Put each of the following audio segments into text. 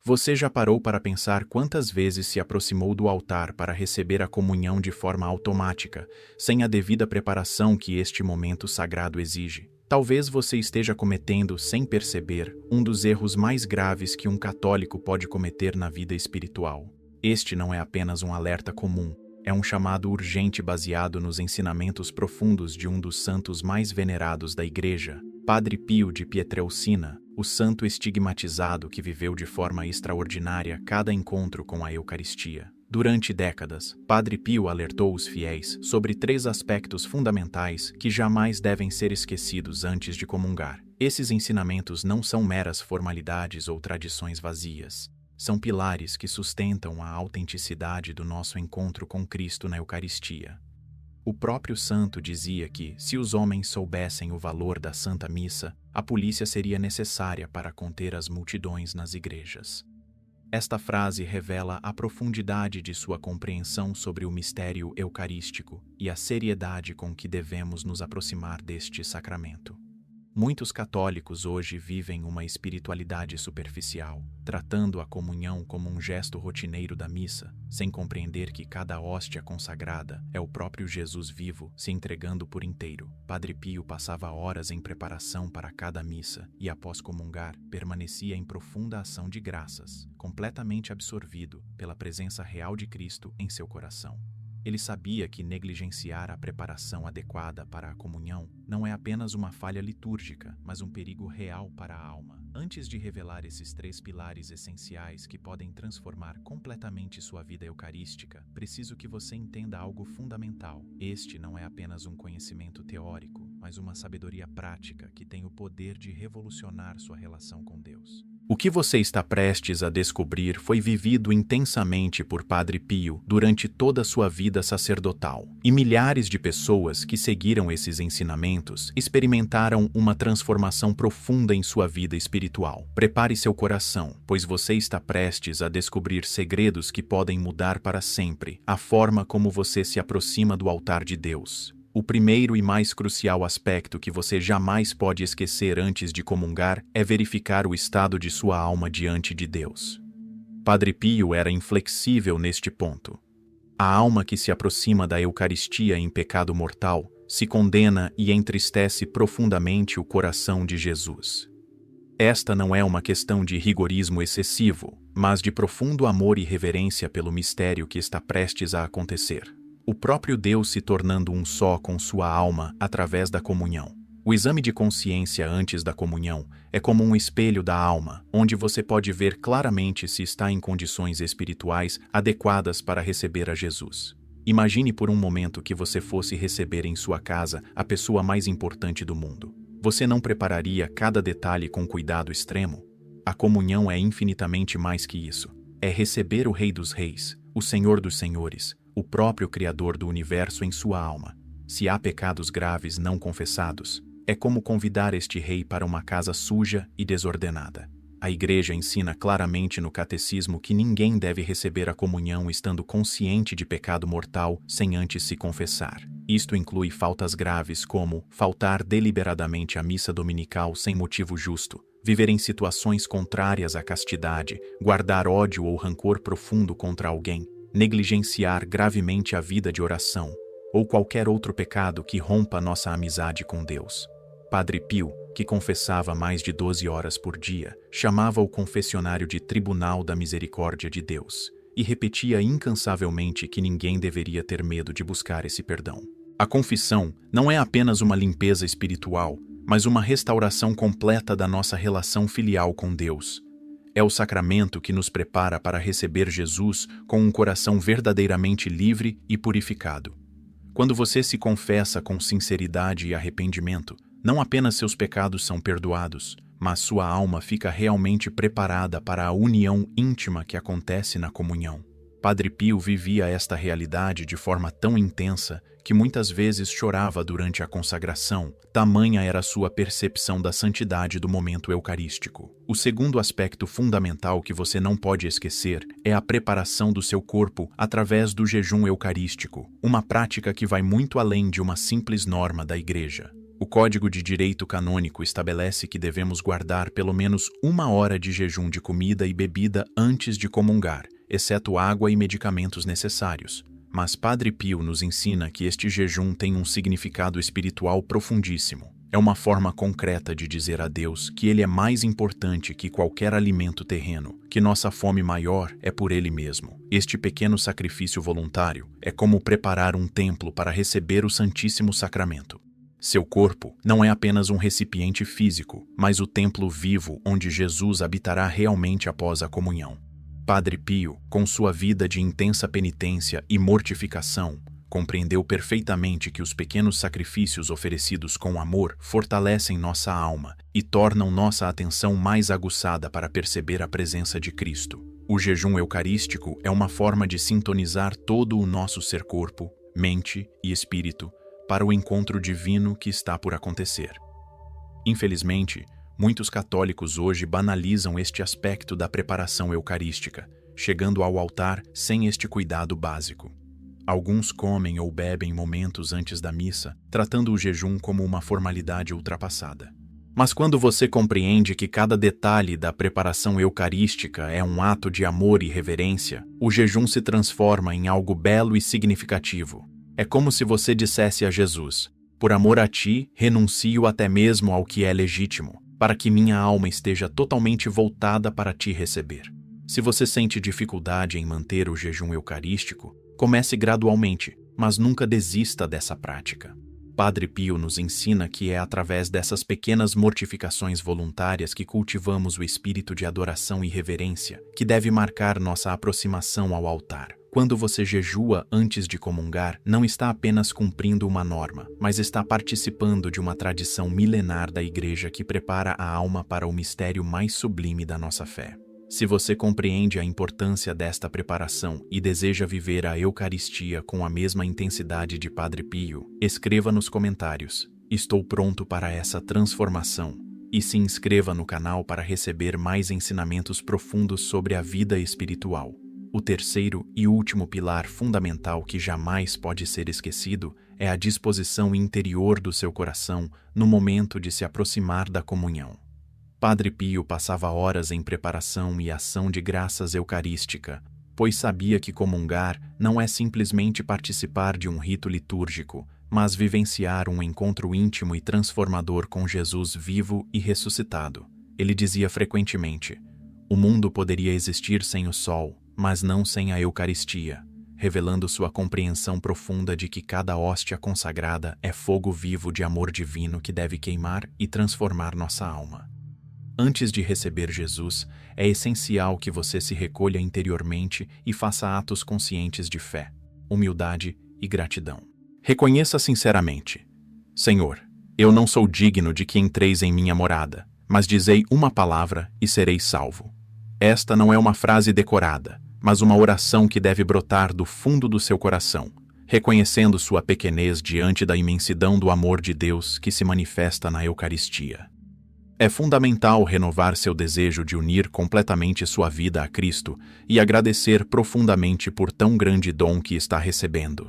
Você já parou para pensar quantas vezes se aproximou do altar para receber a comunhão de forma automática, sem a devida preparação que este momento sagrado exige? Talvez você esteja cometendo, sem perceber, um dos erros mais graves que um católico pode cometer na vida espiritual. Este não é apenas um alerta comum, é um chamado urgente baseado nos ensinamentos profundos de um dos santos mais venerados da Igreja, Padre Pio de Pietrelcina, o santo estigmatizado que viveu de forma extraordinária cada encontro com a Eucaristia. Durante décadas, Padre Pio alertou os fiéis sobre 3 aspectos fundamentais que jamais devem ser esquecidos antes de comungar. Esses ensinamentos não são meras formalidades ou tradições vazias. São pilares que sustentam a autenticidade do nosso encontro com Cristo na Eucaristia. O próprio santo dizia que, se os homens soubessem o valor da Santa Missa, a polícia seria necessária para conter as multidões nas igrejas. Esta frase revela a profundidade de sua compreensão sobre o mistério eucarístico e a seriedade com que devemos nos aproximar deste sacramento. Muitos católicos hoje vivem uma espiritualidade superficial, tratando a comunhão como um gesto rotineiro da missa, sem compreender que cada hóstia consagrada é o próprio Jesus vivo se entregando por inteiro. Padre Pio passava horas em preparação para cada missa e, após comungar, permanecia em profunda ação de graças, completamente absorvido pela presença real de Cristo em seu coração. Ele sabia que negligenciar a preparação adequada para a comunhão não é apenas uma falha litúrgica, mas um perigo real para a alma. Antes de revelar esses 3 pilares essenciais que podem transformar completamente sua vida eucarística, preciso que você entenda algo fundamental. Este não é apenas um conhecimento teórico, mas uma sabedoria prática que tem o poder de revolucionar sua relação com Deus. O que você está prestes a descobrir foi vivido intensamente por Padre Pio durante toda a sua vida sacerdotal, e milhares de pessoas que seguiram esses ensinamentos experimentaram uma transformação profunda em sua vida espiritual. Prepare seu coração, pois você está prestes a descobrir segredos que podem mudar para sempre a forma como você se aproxima do altar de Deus. O primeiro e mais crucial aspecto que você jamais pode esquecer antes de comungar é verificar o estado de sua alma diante de Deus. Padre Pio era inflexível neste ponto. A alma que se aproxima da Eucaristia em pecado mortal se condena e entristece profundamente o coração de Jesus. Esta não é uma questão de rigorismo excessivo, mas de profundo amor e reverência pelo mistério que está prestes a acontecer. O próprio Deus se tornando um só com sua alma através da comunhão. O exame de consciência antes da comunhão é como um espelho da alma, onde você pode ver claramente se está em condições espirituais adequadas para receber a Jesus. Imagine por um momento que você fosse receber em sua casa a pessoa mais importante do mundo. Você não prepararia cada detalhe com cuidado extremo? A comunhão é infinitamente mais que isso. É receber o Rei dos Reis, o Senhor dos Senhores, o próprio Criador do Universo em sua alma. Se há pecados graves não confessados, é como convidar este rei para uma casa suja e desordenada. A Igreja ensina claramente no Catecismo que ninguém deve receber a comunhão estando consciente de pecado mortal sem antes se confessar. Isto inclui faltas graves como faltar deliberadamente à missa dominical sem motivo justo, viver em situações contrárias à castidade, guardar ódio ou rancor profundo contra alguém, negligenciar gravemente a vida de oração, ou qualquer outro pecado que rompa nossa amizade com Deus. Padre Pio, que confessava mais de 12 horas por dia, chamava o confessionário de Tribunal da Misericórdia de Deus, e repetia incansavelmente que ninguém deveria ter medo de buscar esse perdão. A confissão não é apenas uma limpeza espiritual, mas uma restauração completa da nossa relação filial com Deus. É o sacramento que nos prepara para receber Jesus com um coração verdadeiramente livre e purificado. Quando você se confessa com sinceridade e arrependimento, não apenas seus pecados são perdoados, mas sua alma fica realmente preparada para a união íntima que acontece na comunhão. Padre Pio vivia esta realidade de forma tão intensa que muitas vezes chorava durante a consagração, tamanha era sua percepção da santidade do momento eucarístico. O segundo aspecto fundamental que você não pode esquecer é a preparação do seu corpo através do jejum eucarístico, uma prática que vai muito além de uma simples norma da Igreja. O Código de Direito Canônico estabelece que devemos guardar pelo menos 1 hora de jejum de comida e bebida antes de comungar, exceto água e medicamentos necessários. Mas Padre Pio nos ensina que este jejum tem um significado espiritual profundíssimo. É uma forma concreta de dizer a Deus que Ele é mais importante que qualquer alimento terreno, que nossa fome maior é por Ele mesmo. Este pequeno sacrifício voluntário é como preparar um templo para receber o Santíssimo Sacramento. Seu corpo não é apenas um recipiente físico, mas o templo vivo onde Jesus habitará realmente após a comunhão. Padre Pio, com sua vida de intensa penitência e mortificação, compreendeu perfeitamente que os pequenos sacrifícios oferecidos com amor fortalecem nossa alma e tornam nossa atenção mais aguçada para perceber a presença de Cristo. O jejum eucarístico é uma forma de sintonizar todo o nosso ser corpo, mente e espírito para o encontro divino que está por acontecer. Infelizmente, muitos católicos hoje banalizam este aspecto da preparação eucarística, chegando ao altar sem este cuidado básico. Alguns comem ou bebem momentos antes da missa, tratando o jejum como uma formalidade ultrapassada. Mas quando você compreende que cada detalhe da preparação eucarística é um ato de amor e reverência, o jejum se transforma em algo belo e significativo. É como se você dissesse a Jesus: por amor a ti, renuncio até mesmo ao que é legítimo, para que minha alma esteja totalmente voltada para te receber. Se você sente dificuldade em manter o jejum eucarístico, comece gradualmente, mas nunca desista dessa prática. Padre Pio nos ensina que é através dessas pequenas mortificações voluntárias que cultivamos o espírito de adoração e reverência, que deve marcar nossa aproximação ao altar. Quando você jejua antes de comungar, não está apenas cumprindo uma norma, mas está participando de uma tradição milenar da Igreja que prepara a alma para o mistério mais sublime da nossa fé. Se você compreende a importância desta preparação e deseja viver a Eucaristia com a mesma intensidade de Padre Pio, escreva nos comentários: estou pronto para essa transformação. E se inscreva no canal para receber mais ensinamentos profundos sobre a vida espiritual. O terceiro e último pilar fundamental que jamais pode ser esquecido é a disposição interior do seu coração no momento de se aproximar da comunhão. Padre Pio passava horas em preparação e ação de graças eucarística, pois sabia que comungar não é simplesmente participar de um rito litúrgico, mas vivenciar um encontro íntimo e transformador com Jesus vivo e ressuscitado. Ele dizia frequentemente: o mundo poderia existir sem o sol, mas não sem a Eucaristia, revelando sua compreensão profunda de que cada hóstia consagrada é fogo vivo de amor divino que deve queimar e transformar nossa alma. Antes de receber Jesus, é essencial que você se recolha interiormente e faça atos conscientes de fé, humildade e gratidão. Reconheça sinceramente: Senhor, eu não sou digno de que entreis em minha morada, mas dizei uma palavra e serei salvo. Esta não é uma frase decorada, mas uma oração que deve brotar do fundo do seu coração, reconhecendo sua pequenez diante da imensidão do amor de Deus que se manifesta na Eucaristia. É fundamental renovar seu desejo de unir completamente sua vida a Cristo e agradecer profundamente por tão grande dom que está recebendo.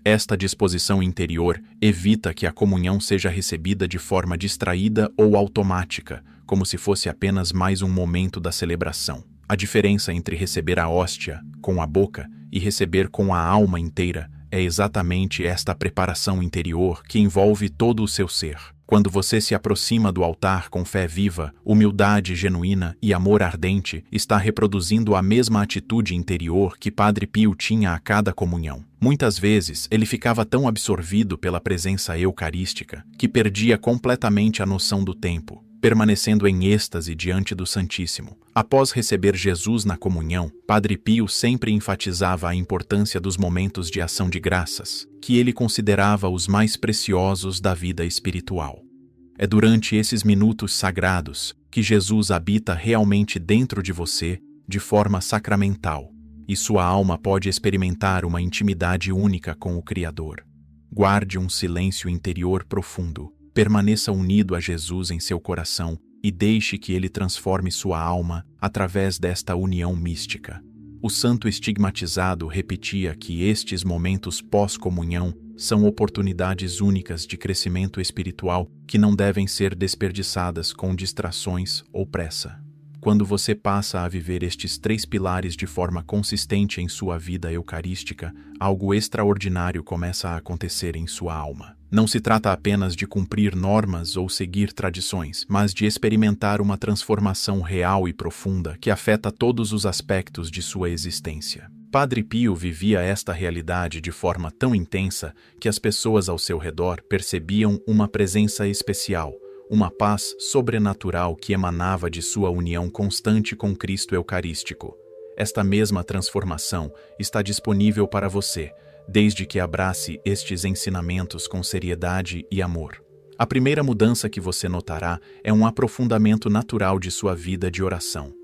Esta disposição interior evita que a comunhão seja recebida de forma distraída ou automática, como se fosse apenas mais um momento da celebração. A diferença entre receber a hóstia com a boca e receber com a alma inteira é exatamente esta preparação interior que envolve todo o seu ser. Quando você se aproxima do altar com fé viva, humildade genuína e amor ardente, está reproduzindo a mesma atitude interior que Padre Pio tinha a cada comunhão. Muitas vezes, ele ficava tão absorvido pela presença eucarística que perdia completamente a noção do tempo, permanecendo em êxtase diante do Santíssimo. Após receber Jesus na comunhão, Padre Pio sempre enfatizava a importância dos momentos de ação de graças, que ele considerava os mais preciosos da vida espiritual. É durante esses minutos sagrados que Jesus habita realmente dentro de você, de forma sacramental, e sua alma pode experimentar uma intimidade única com o Criador. Guarde um silêncio interior profundo, permaneça unido a Jesus em seu coração e deixe que ele transforme sua alma através desta união mística. O santo estigmatizado repetia que estes momentos pós-comunhão São oportunidades únicas de crescimento espiritual que não devem ser desperdiçadas com distrações ou pressa. Quando você passa a viver estes 3 pilares de forma consistente em sua vida eucarística, algo extraordinário começa a acontecer em sua alma. Não se trata apenas de cumprir normas ou seguir tradições, mas de experimentar uma transformação real e profunda que afeta todos os aspectos de sua existência. Padre Pio vivia esta realidade de forma tão intensa que as pessoas ao seu redor percebiam uma presença especial, uma paz sobrenatural que emanava de sua união constante com Cristo Eucarístico. Esta mesma transformação está disponível para você, desde que abrace estes ensinamentos com seriedade e amor. A primeira mudança que você notará é um aprofundamento natural de sua vida de oração.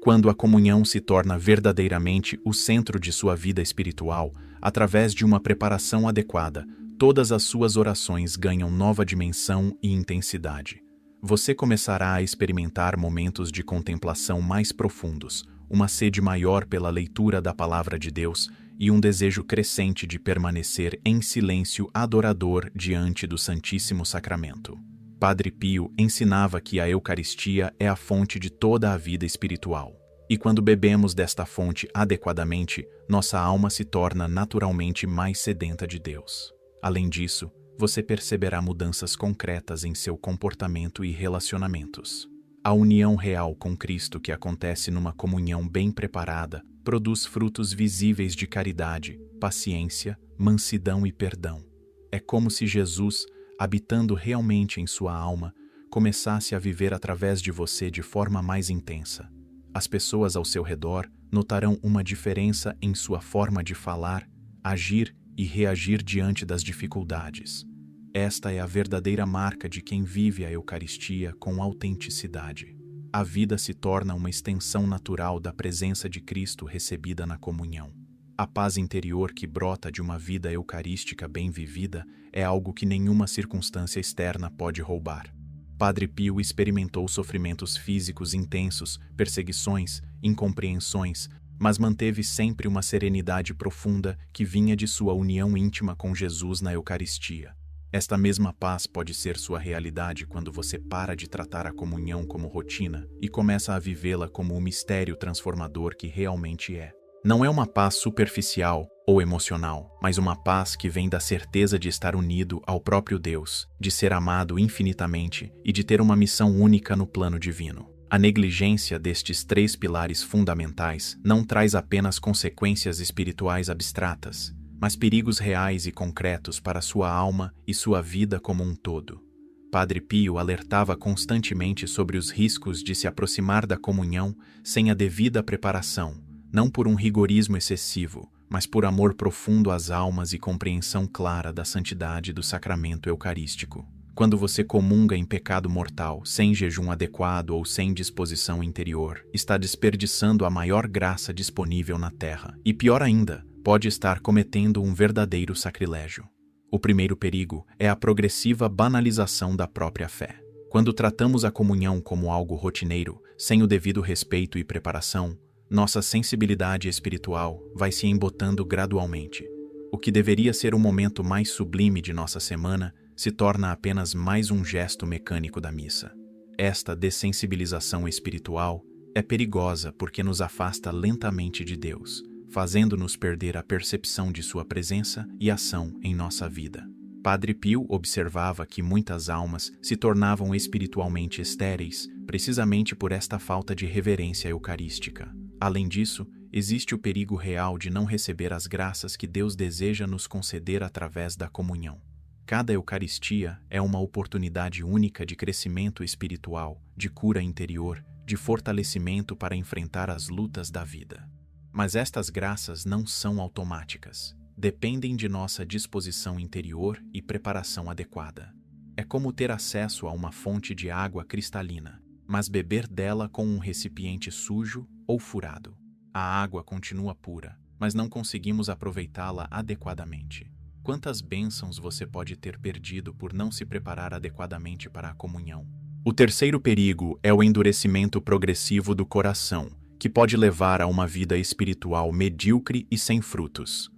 Quando a comunhão se torna verdadeiramente o centro de sua vida espiritual, através de uma preparação adequada, todas as suas orações ganham nova dimensão e intensidade. Você começará a experimentar momentos de contemplação mais profundos, uma sede maior pela leitura da Palavra de Deus e um desejo crescente de permanecer em silêncio adorador diante do Santíssimo Sacramento. Padre Pio ensinava que a Eucaristia é a fonte de toda a vida espiritual. E quando bebemos desta fonte adequadamente, nossa alma se torna naturalmente mais sedenta de Deus. Além disso, você perceberá mudanças concretas em seu comportamento e relacionamentos. A união real com Cristo que acontece numa comunhão bem preparada produz frutos visíveis de caridade, paciência, mansidão e perdão. É como se Jesus, habitando realmente em sua alma, começasse a viver através de você de forma mais intensa. As pessoas ao seu redor notarão uma diferença em sua forma de falar, agir e reagir diante das dificuldades. Esta é a verdadeira marca de quem vive a Eucaristia com autenticidade. A vida se torna uma extensão natural da presença de Cristo recebida na comunhão. A paz interior que brota de uma vida eucarística bem vivida é algo que nenhuma circunstância externa pode roubar. Padre Pio experimentou sofrimentos físicos intensos, perseguições, incompreensões, mas manteve sempre uma serenidade profunda que vinha de sua união íntima com Jesus na Eucaristia. Esta mesma paz pode ser sua realidade quando você para de tratar a comunhão como rotina e começa a vivê-la como o mistério transformador que realmente é. Não é uma paz superficial ou emocional, mas uma paz que vem da certeza de estar unido ao próprio Deus, de ser amado infinitamente e de ter uma missão única no plano divino. A negligência destes 3 pilares fundamentais não traz apenas consequências espirituais abstratas, mas perigos reais e concretos para sua alma e sua vida como um todo. Padre Pio alertava constantemente sobre os riscos de se aproximar da comunhão sem a devida preparação, não por um rigorismo excessivo, mas por amor profundo às almas e compreensão clara da santidade do sacramento eucarístico. Quando você comunga em pecado mortal, sem jejum adequado ou sem disposição interior, está desperdiçando a maior graça disponível na terra. E pior ainda, pode estar cometendo um verdadeiro sacrilégio. O primeiro perigo é a progressiva banalização da própria fé. Quando tratamos a comunhão como algo rotineiro, sem o devido respeito e preparação, nossa sensibilidade espiritual vai se embotando gradualmente. O que deveria ser o momento mais sublime de nossa semana se torna apenas mais um gesto mecânico da missa. Esta dessensibilização espiritual é perigosa porque nos afasta lentamente de Deus, fazendo-nos perder a percepção de sua presença e ação em nossa vida. Padre Pio observava que muitas almas se tornavam espiritualmente estéreis, precisamente por esta falta de reverência eucarística. Além disso, existe o perigo real de não receber as graças que Deus deseja nos conceder através da comunhão. Cada Eucaristia é uma oportunidade única de crescimento espiritual, de cura interior, de fortalecimento para enfrentar as lutas da vida. Mas estas graças não são automáticas. Dependem de nossa disposição interior e preparação adequada. É como ter acesso a uma fonte de água cristalina, mas beber dela com um recipiente sujo ou furado. A água continua pura, mas não conseguimos aproveitá-la adequadamente. Quantas bênçãos você pode ter perdido por não se preparar adequadamente para a comunhão? O terceiro perigo é o endurecimento progressivo do coração, que pode levar a uma vida espiritual medíocre e sem frutos.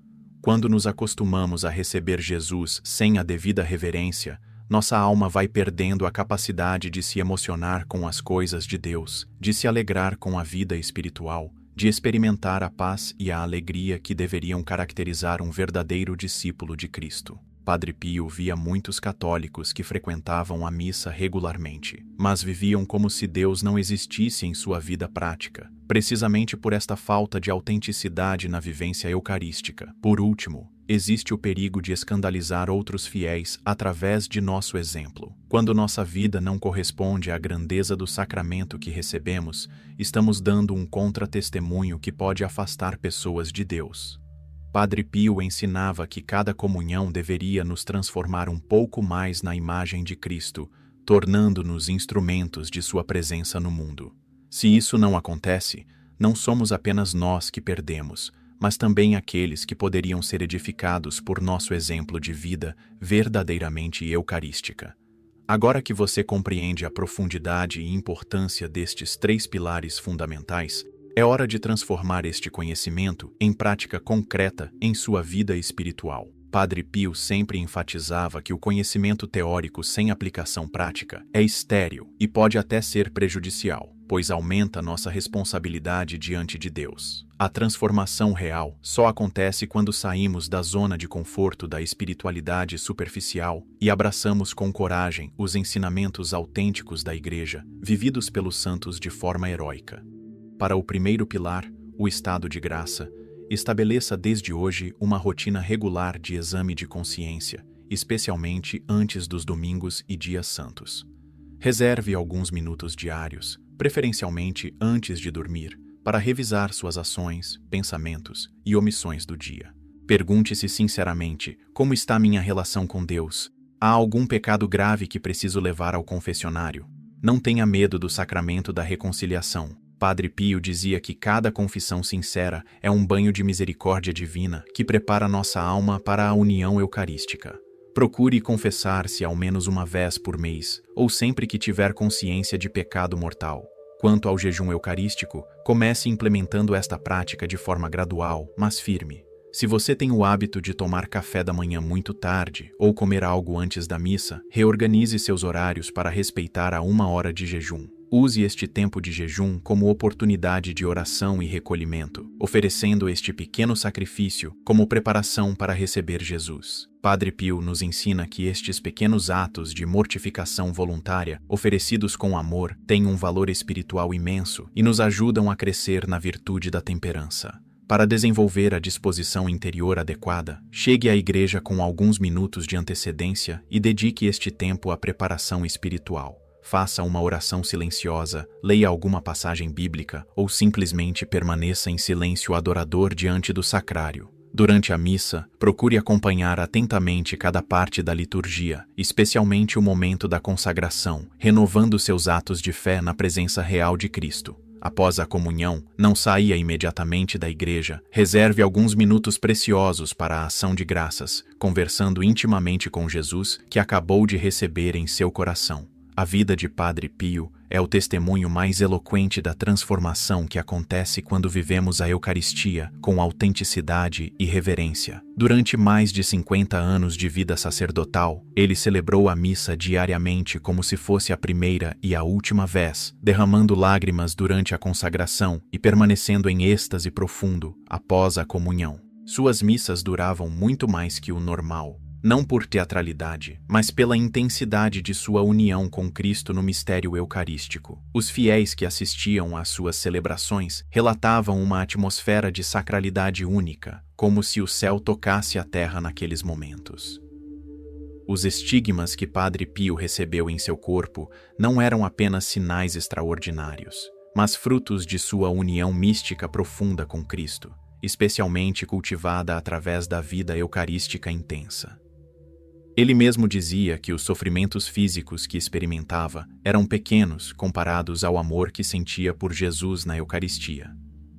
Quando nos acostumamos a receber Jesus sem a devida reverência, nossa alma vai perdendo a capacidade de se emocionar com as coisas de Deus, de se alegrar com a vida espiritual, de experimentar a paz e a alegria que deveriam caracterizar um verdadeiro discípulo de Cristo. Padre Pio via muitos católicos que frequentavam a missa regularmente, mas viviam como se Deus não existisse em sua vida prática, precisamente por esta falta de autenticidade na vivência eucarística. Por último, existe o perigo de escandalizar outros fiéis através de nosso exemplo. Quando nossa vida não corresponde à grandeza do sacramento que recebemos, estamos dando um contra-testemunho que pode afastar pessoas de Deus. Padre Pio ensinava que cada comunhão deveria nos transformar um pouco mais na imagem de Cristo, tornando-nos instrumentos de sua presença no mundo. Se isso não acontece, não somos apenas nós que perdemos, mas também aqueles que poderiam ser edificados por nosso exemplo de vida verdadeiramente eucarística. Agora que você compreende a profundidade e importância destes 3 pilares fundamentais, é hora de transformar este conhecimento em prática concreta em sua vida espiritual. Padre Pio sempre enfatizava que o conhecimento teórico sem aplicação prática é estéril e pode até ser prejudicial, pois aumenta nossa responsabilidade diante de Deus. A transformação real só acontece quando saímos da zona de conforto da espiritualidade superficial e abraçamos com coragem os ensinamentos autênticos da Igreja, vividos pelos santos de forma heróica. Para o primeiro pilar, o estado de graça, estabeleça desde hoje uma rotina regular de exame de consciência, especialmente antes dos domingos e dias santos. Reserve alguns minutos diários, preferencialmente antes de dormir, para revisar suas ações, pensamentos e omissões do dia. Pergunte-se sinceramente: como está minha relação com Deus? Há algum pecado grave que preciso levar ao confessionário? Não tenha medo do sacramento da reconciliação. Padre Pio dizia que cada confissão sincera é um banho de misericórdia divina que prepara nossa alma para a união eucarística. Procure confessar-se ao menos uma vez por mês, ou sempre que tiver consciência de pecado mortal. Quanto ao jejum eucarístico, comece implementando esta prática de forma gradual, mas firme. Se você tem o hábito de tomar café da manhã muito tarde ou comer algo antes da missa, reorganize seus horários para respeitar a 1 hora de jejum. Use este tempo de jejum como oportunidade de oração e recolhimento, oferecendo este pequeno sacrifício como preparação para receber Jesus. Padre Pio nos ensina que estes pequenos atos de mortificação voluntária, oferecidos com amor, têm um valor espiritual imenso e nos ajudam a crescer na virtude da temperança. Para desenvolver a disposição interior adequada, chegue à igreja com alguns minutos de antecedência e dedique este tempo à preparação espiritual. Faça uma oração silenciosa, leia alguma passagem bíblica ou simplesmente permaneça em silêncio adorador diante do sacrário. Durante a missa, procure acompanhar atentamente cada parte da liturgia, especialmente o momento da consagração, renovando seus atos de fé na presença real de Cristo. Após a comunhão, não saia imediatamente da igreja. Reserve alguns minutos preciosos para a ação de graças, conversando intimamente com Jesus que acabou de receber em seu coração. A vida de Padre Pio é o testemunho mais eloquente da transformação que acontece quando vivemos a Eucaristia com autenticidade e reverência. Durante mais de 50 anos de vida sacerdotal, ele celebrou a missa diariamente como se fosse a primeira e a última vez, derramando lágrimas durante a consagração e permanecendo em êxtase profundo após a comunhão. Suas missas duravam muito mais que o normal. Não por teatralidade, mas pela intensidade de sua união com Cristo no mistério eucarístico. Os fiéis que assistiam às suas celebrações relatavam uma atmosfera de sacralidade única, como se o céu tocasse a terra naqueles momentos. Os estigmas que Padre Pio recebeu em seu corpo não eram apenas sinais extraordinários, mas frutos de sua união mística profunda com Cristo, especialmente cultivada através da vida eucarística intensa. Ele mesmo dizia que os sofrimentos físicos que experimentava eram pequenos comparados ao amor que sentia por Jesus na Eucaristia.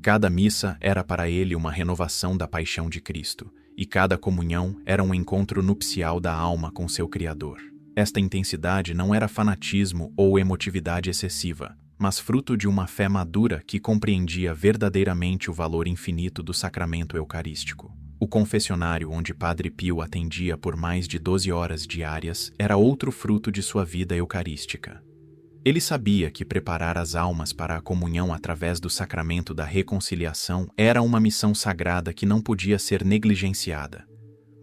Cada missa era para ele uma renovação da paixão de Cristo, e cada comunhão era um encontro nupcial da alma com seu Criador. Esta intensidade não era fanatismo ou emotividade excessiva, mas fruto de uma fé madura que compreendia verdadeiramente o valor infinito do sacramento eucarístico. O confessionário onde Padre Pio atendia por mais de 12 horas diárias era outro fruto de sua vida eucarística. Ele sabia que preparar as almas para a comunhão através do sacramento da reconciliação era uma missão sagrada que não podia ser negligenciada.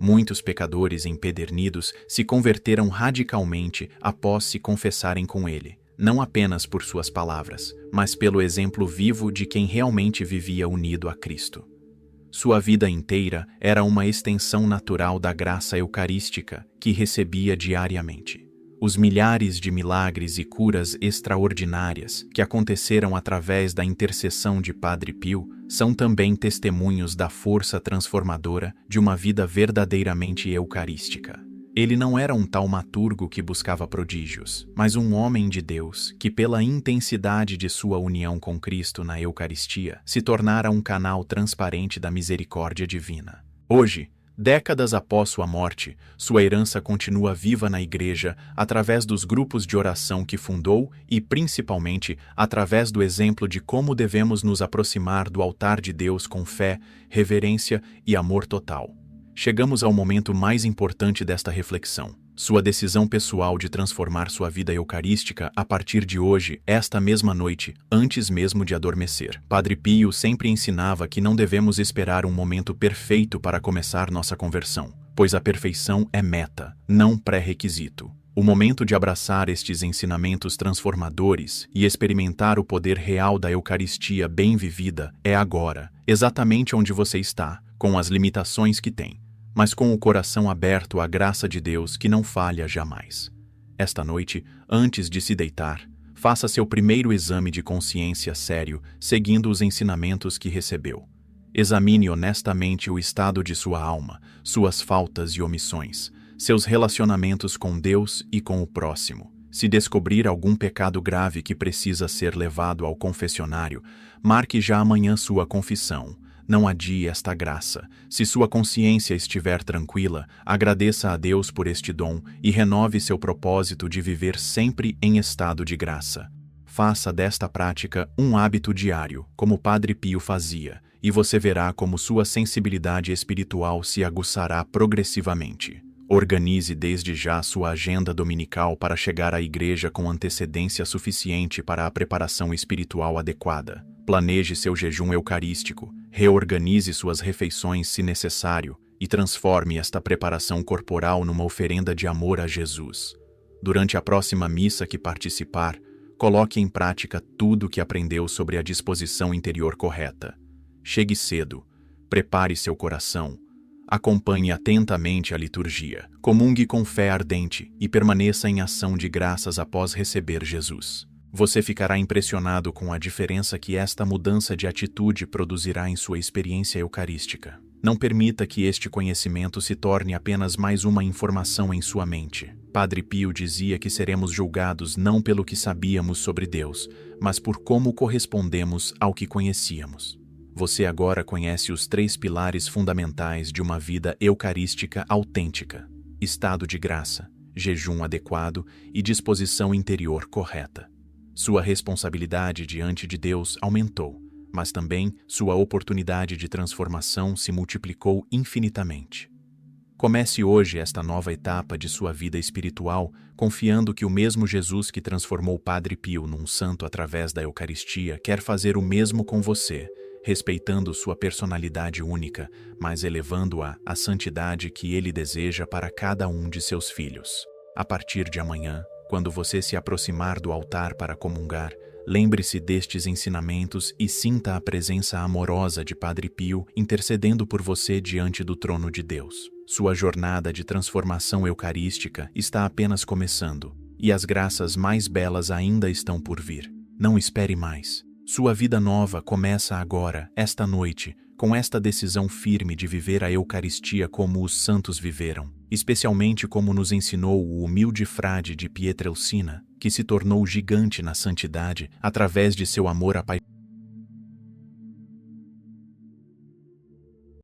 Muitos pecadores empedernidos se converteram radicalmente após se confessarem com ele, não apenas por suas palavras, mas pelo exemplo vivo de quem realmente vivia unido a Cristo. Sua vida inteira era uma extensão natural da graça eucarística que recebia diariamente. Os milhares de milagres e curas extraordinárias que aconteceram através da intercessão de Padre Pio são também testemunhos da força transformadora de uma vida verdadeiramente eucarística. Ele não era um taumaturgo que buscava prodígios, mas um homem de Deus que, pela intensidade de sua união com Cristo na Eucaristia, se tornara um canal transparente da misericórdia divina. Hoje, décadas após sua morte, sua herança continua viva na Igreja através dos grupos de oração que fundou e, principalmente, através do exemplo de como devemos nos aproximar do altar de Deus com fé, reverência e amor total. Chegamos ao momento mais importante desta reflexão. Sua decisão pessoal de transformar sua vida eucarística a partir de hoje, esta mesma noite, antes mesmo de adormecer. Padre Pio sempre ensinava que não devemos esperar um momento perfeito para começar nossa conversão, pois a perfeição é meta, não pré-requisito. O momento de abraçar estes ensinamentos transformadores e experimentar o poder real da Eucaristia bem vivida é agora, exatamente onde você está, com as limitações que tem, mas com o coração aberto à graça de Deus que não falha jamais. Esta noite, antes de se deitar, faça seu primeiro exame de consciência sério, seguindo os ensinamentos que recebeu. Examine honestamente o estado de sua alma, suas faltas e omissões, seus relacionamentos com Deus e com o próximo. Se descobrir algum pecado grave que precisa ser levado ao confessionário, marque já amanhã sua confissão. Não adie esta graça. Se sua consciência estiver tranquila, agradeça a Deus por este dom e renove seu propósito de viver sempre em estado de graça. Faça desta prática um hábito diário, como Padre Pio fazia, e você verá como sua sensibilidade espiritual se aguçará progressivamente. Organize desde já sua agenda dominical para chegar à igreja com antecedência suficiente para a preparação espiritual adequada. Planeje seu jejum eucarístico, reorganize suas refeições se necessário e transforme esta preparação corporal numa oferenda de amor a Jesus. Durante a próxima missa que participar, coloque em prática tudo o que aprendeu sobre a disposição interior correta. Chegue cedo, prepare seu coração, acompanhe atentamente a liturgia, comungue com fé ardente e permaneça em ação de graças após receber Jesus. Você ficará impressionado com a diferença que esta mudança de atitude produzirá em sua experiência eucarística. Não permita que este conhecimento se torne apenas mais uma informação em sua mente. Padre Pio dizia que seremos julgados não pelo que sabíamos sobre Deus, mas por como correspondemos ao que conhecíamos. Você agora conhece os 3 pilares fundamentais de uma vida eucarística autêntica: estado de graça, jejum adequado e disposição interior correta. Sua responsabilidade diante de Deus aumentou, mas também sua oportunidade de transformação se multiplicou infinitamente. Comece hoje esta nova etapa de sua vida espiritual, confiando que o mesmo Jesus que transformou Padre Pio num santo através da Eucaristia quer fazer o mesmo com você, respeitando sua personalidade única, mas elevando-a à santidade que ele deseja para cada um de seus filhos. A partir de amanhã, quando você se aproximar do altar para comungar, lembre-se destes ensinamentos e sinta a presença amorosa de Padre Pio intercedendo por você diante do trono de Deus. Sua jornada de transformação eucarística está apenas começando, e as graças mais belas ainda estão por vir. Não espere mais. Sua vida nova começa agora, esta noite, com esta decisão firme de viver a Eucaristia como os santos viveram, especialmente como nos ensinou o humilde frade de Pietrelcina, que se tornou gigante na santidade através de seu amor apaixonado.